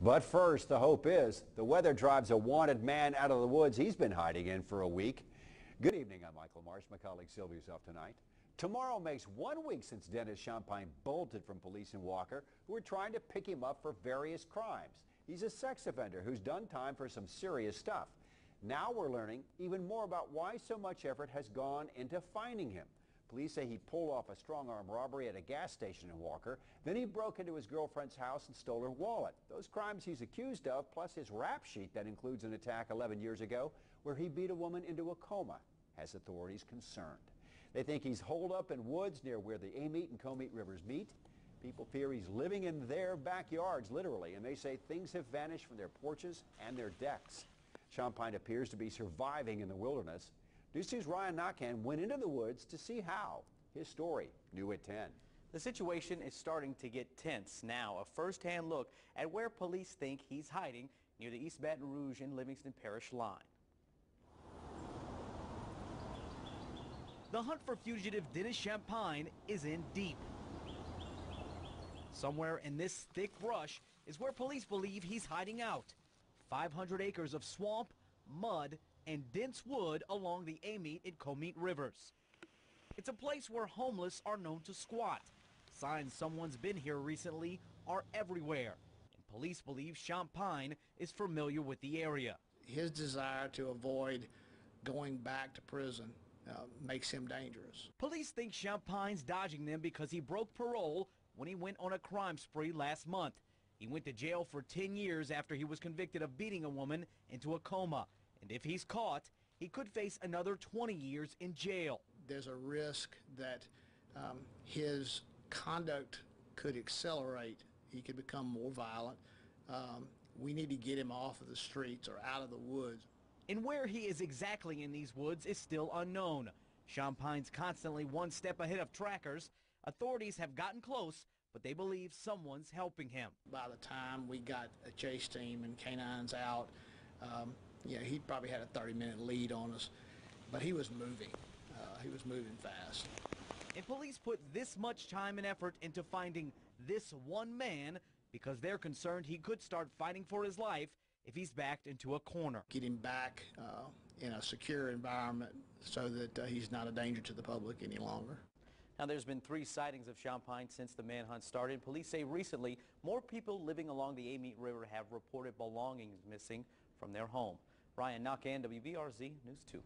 But first, the hope is the weather drives a wanted man out of the woods he's been hiding in for a week. Good evening, I'm Michael Marsh. My colleague Sylvia's off tonight. Tomorrow makes 1 week since Dennis Shampine bolted from police in Walker, who were trying to pick him up for various crimes. He's a sex offender who's done time for some serious stuff. Now we're learning even more about why so much effort has gone into finding him. Police say he pulled off a strong-arm robbery at a gas station in Walker. Then he broke into his girlfriend's house and stole her wallet. Those crimes he's accused of, plus his rap sheet that includes an attack 11 years ago where he beat a woman into a coma, has authorities concerned. They think he's holed up in woods near where the Amite and Comite rivers meet. People fear he's living in their backyards, literally, and they say things have vanished from their porches and their decks. Shampine appears to be surviving in the wilderness. News 2's Ryan Knockan went into the woods to see how. His story, new at 10. The situation is starting to get tense now. A first-hand look at where police think he's hiding near the East Baton Rouge and Livingston Parish line. The hunt for fugitive Dennis Shampine is in deep. Somewhere in this thick brush is where police believe he's hiding out. 500 acres of swamp, mud, and dense wood along the Amite and Comite rivers. It's a place where homeless are known to squat. Signs someone's been here recently are everywhere, and police believe Shampine is familiar with the area. His desire to avoid going back to prison makes him dangerous. Police think Shampine's dodging them because he broke parole when he went on a crime spree last month. He went to jail for 10 years after he was convicted of beating a woman into a coma. And if he's caught, he could face another 20 years in jail. There's a risk that his conduct could accelerate. He could become more violent. We need to get him off of the streets or out of the woods. And where he is exactly in these woods is still unknown. Shampine's constantly one step ahead of trackers. Authorities have gotten close, but they believe someone's helping him. By the time we got a chase team and canines out, he probably had a 30-minute lead on us, but he was moving. He was moving fast. And police put this much time and effort into finding this one man because they're concerned he could start fighting for his life if he's backed into a corner. Get him back in a secure environment so that he's not a danger to the public any longer. Now, there's been 3 sightings of Shampine since the manhunt started. Police say recently more people living along the Amite River have reported belongings missing from their home. Ryan Knockan, WBRZ News 2.